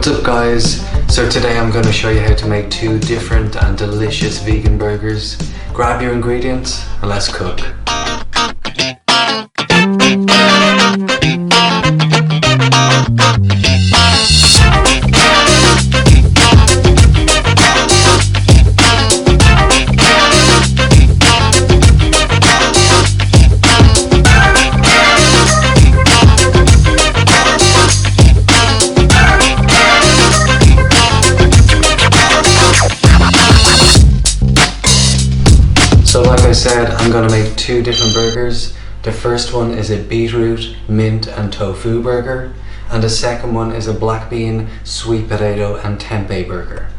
What's up guys? So today I'm going to show you how to make two different and delicious vegan burgers. Grab your ingredients and let's cook. So like I said, I'm going to make two different burgers. The first one is a beetroot, mint and tofu burger, and the second one is a BlackBean, sweet potato and tempeh burger.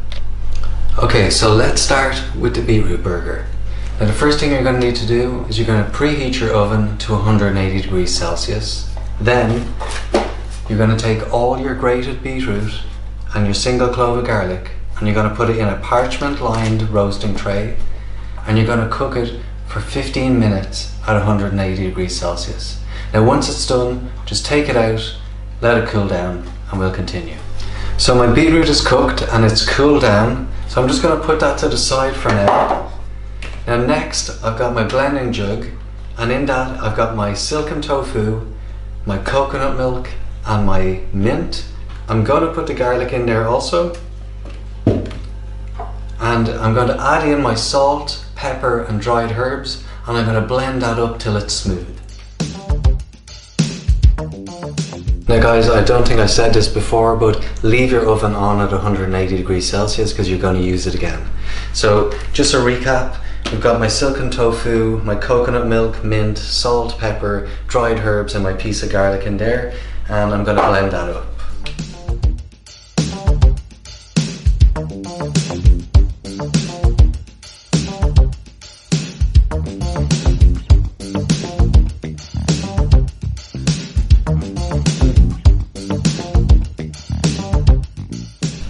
Okay, so let's start with the beetroot burger. Now the first thing you're going to need to do is you're going to preheat your oven to 180 degrees Celsius. Then you're going to take all your grated beetroot and your single clove of garlic and you're going to put it in a parchment lined roasting tray. And you're going to cook it for 15 minutes at 180 degrees Celsius. Now once it's done, just take it out, let it cool down, and we'll continue. So my beetroot is cooked and it's cooled down, so I'm just going to put that to the side for now. Now next, I've got my blending jug, and in that I've got my silken tofu, my coconut milk, and my mint. I'm going to put the garlic in there also. And I'm going to add in my salt, pepper and dried herbs, and I'm going to blend that up till it's smooth. Now guys, I don't think I said this before, but leave your oven on at 180 degrees Celsius because you're going to use it again. So just a recap, we've got my silken tofu, my coconut milk, mint, salt, pepper, dried herbs and my piece of garlic in there, and I'm going to blend that up.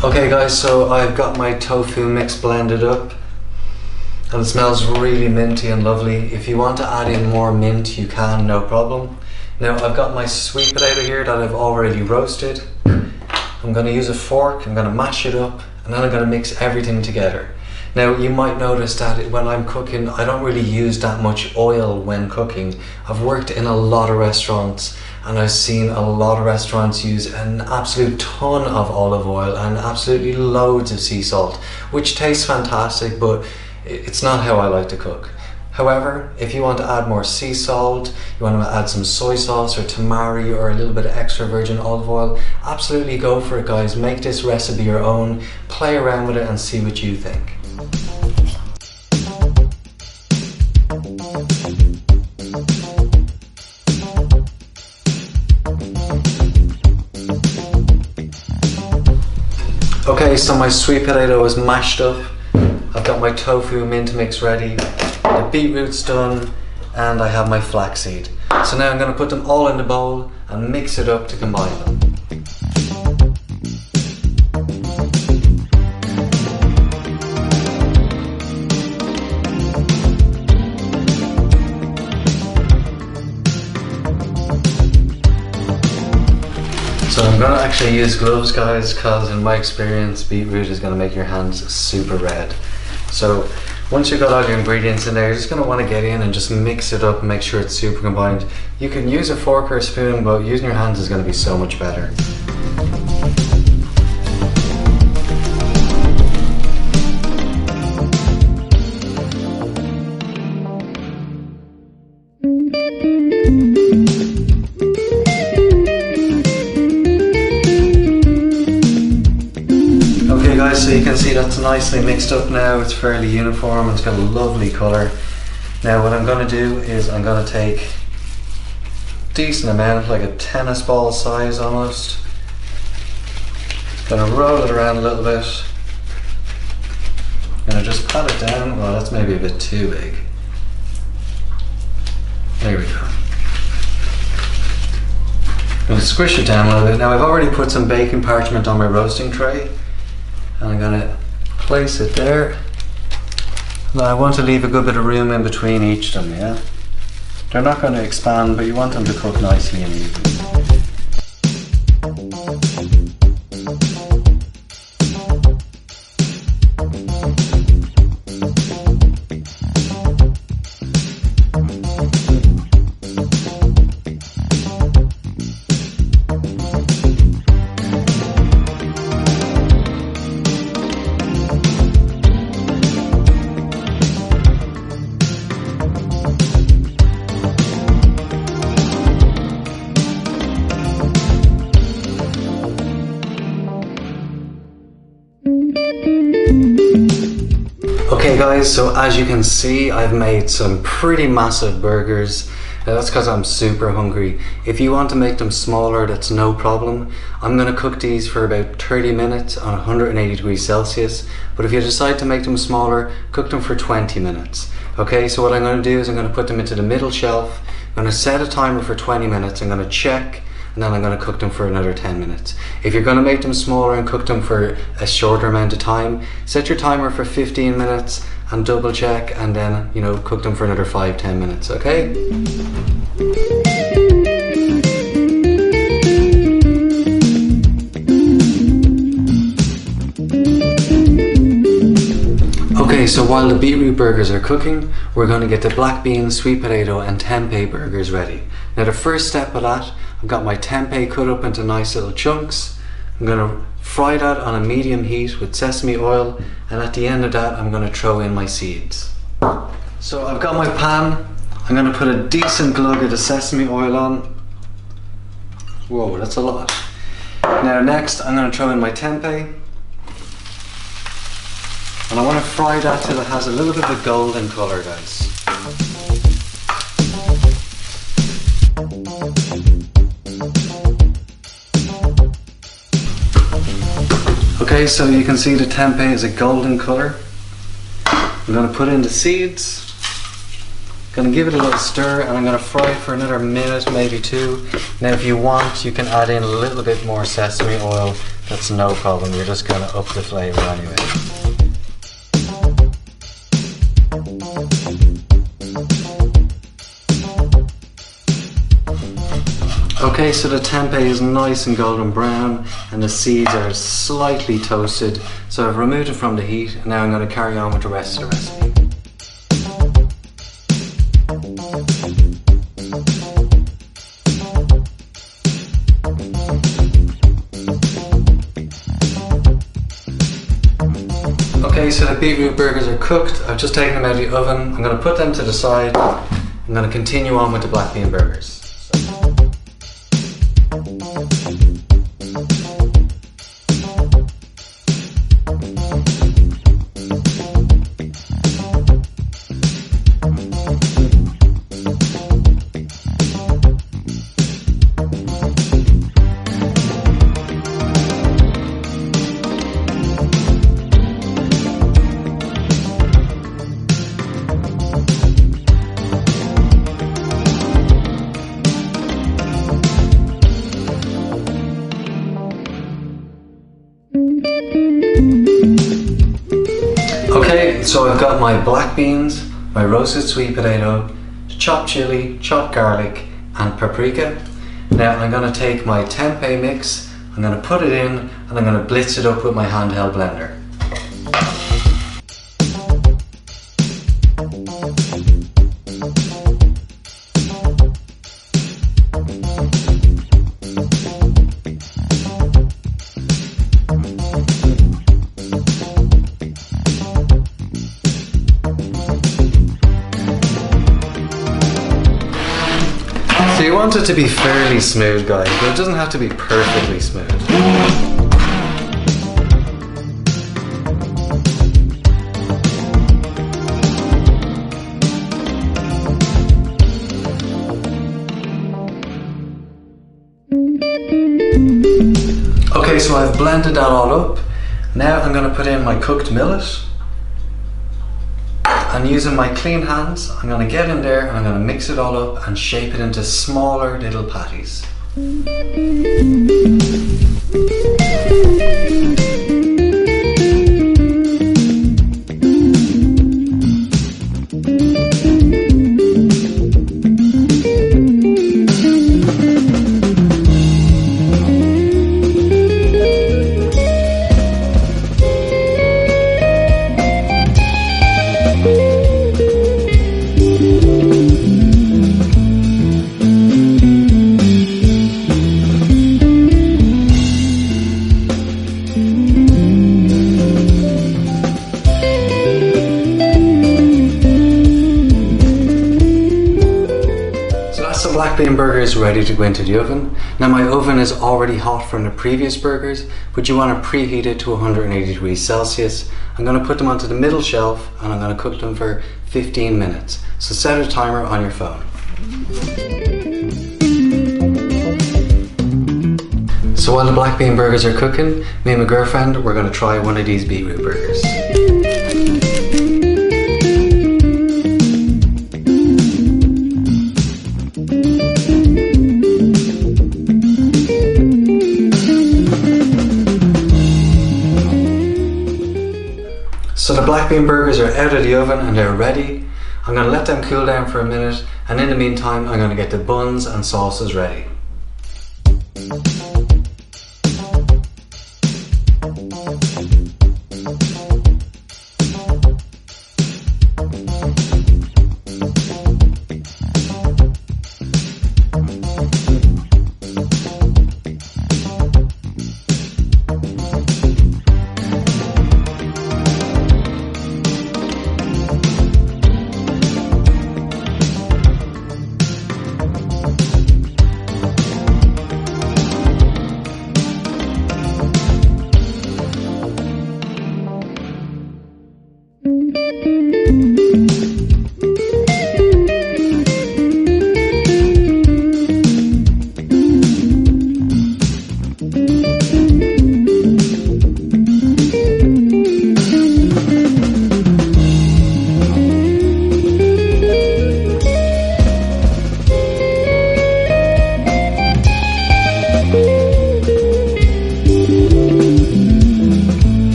Okay guys, so I've got my tofu mix blended up and it smells really minty and lovely. If you want to add in more mint, you can, no problem. Now I've got my sweet potato here that I've already roasted. I'm going to use a fork, I'm going to mash it up, and then I'm going to mix everything together. Now you might notice that when I'm cooking, I don't really use that much oil when cooking. I've worked in a lot of restaurants and I've seen a lot of restaurants use an absolute ton of olive oil and absolutely loads of sea salt, which tastes fantastic, but it's not how I like to cook. However, if you want to add more sea salt, you want to add some soy sauce or tamari or a little bit of extra virgin olive oil, absolutely go for it guys. Make this recipe your own, play around with it and see what you think. Okay, so my sweet potato is mashed up. I've got my tofu mint mix ready. The beetroot's done, and I have my flaxseed. So now I'm going to put them all in the bowl and mix it up to combine them. So I'm going to actually use gloves guys, because in my experience beetroot is going to make your hands super red. So once you've got all your ingredients in there, you're just going to want to get in and just mix it up and make sure it's super combined. You can use a fork or a spoon, but using your hands is going to be so much better. Okay guys, so you can see that's nicely mixed up now. It's fairly uniform, it's got a lovely colour. Now what I'm going to do is I'm going to take a decent amount, like a tennis ball size almost. Going to roll it around a little bit. Going to just pat it down. Well, that's maybe a bit too big. There we go. Going to squish it down a little bit. Now I've already put some baking parchment on my roasting tray. And I'm going to place it there. Now I want to leave a good bit of room in between each of them, yeah? They're not going to expand, but you want them to cook nicely and evenly. Okay guys, so as you can see, I've made some pretty massive burgers. That's because I'm super hungry. If you want to make them smaller, that's no problem. I'm going to cook these for about 30 minutes on 180 degrees Celsius. But if you decide to make them smaller, cook them for 20 minutes. Okay, so what I'm going to do is I'm going to put them into the middle shelf. I'm going to set a timer for 20 minutes. I'm going to check, and then I'm going to cook them for another 10 minutes. If you're going to make them smaller and cook them for a shorter amount of time, set your timer for 15 minutes and double check, and then, you know, cook them for another 5-10 minutes, okay? Okay, so while the beetroot burgers are cooking, we're going to get the black bean, sweet potato and tempeh burgers ready. Now the first step of that, I've got my tempeh cut up into nice little chunks. I'm going to fry that on a medium heat with sesame oil, and at the end of that I'm going to throw in my seeds. So I've got my pan. I'm going to put a decent glug of the sesame oil on. Whoa, that's a lot. Now next I'm going to throw in my tempeh. And I want to fry that till it has a little bit of a golden colour, guys. Okay, so you can see the tempeh is a golden colour. I'm going to put in the seeds. Going to give it a little stir, and I'm going to fry it for another minute, maybe 2. Now if you want, you can add in a little bit more sesame oil. That's no problem. You're just going to up the flavour anyway. Okay, so the tempeh is nice and golden brown and the seeds are slightly toasted, so I've removed it from the heat, and now I'm going to carry on with the rest of the recipe. Okay, so the beetroot burgers are cooked. I've just taken them out of the oven. I'm going to put them to the side. I'm going to continue on with the black bean burgers. Okay, so I've got my black beans, my roasted sweet potato, chopped chili, chopped garlic and paprika. Now I'm going to take my tempeh mix, I'm going to put it in, and I'm going to blitz it up with my handheld blender. So you want it to be fairly smooth, guys, but it doesn't have to be perfectly smooth. Okay, so I've blended that all up. Now I'm going to put in my cooked millet. And using my clean hands, I'm going to get in there and I'm going to mix it all up and shape it into smaller little patties. Black Bean burger is ready to go into the oven. Now my oven is already hot from the previous burgers, but you want to preheat it to 180 degrees Celsius. I'm going to put them onto the middle shelf and I'm going to cook them for 15 minutes. So set a timer on your phone. So while the black bean burgers are cooking, me and my girlfriend, we're going to try one of these beetroot burgers. So the black bean burgers are out of the oven and they're ready. I'm going to let them cool down for a minute, and in the meantime I'm going to get the buns and sauces ready.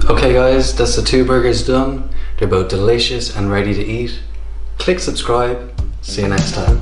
Okay guys, that's the 2 burgers done. They're both delicious and ready to eat. Click subscribe. See you next time.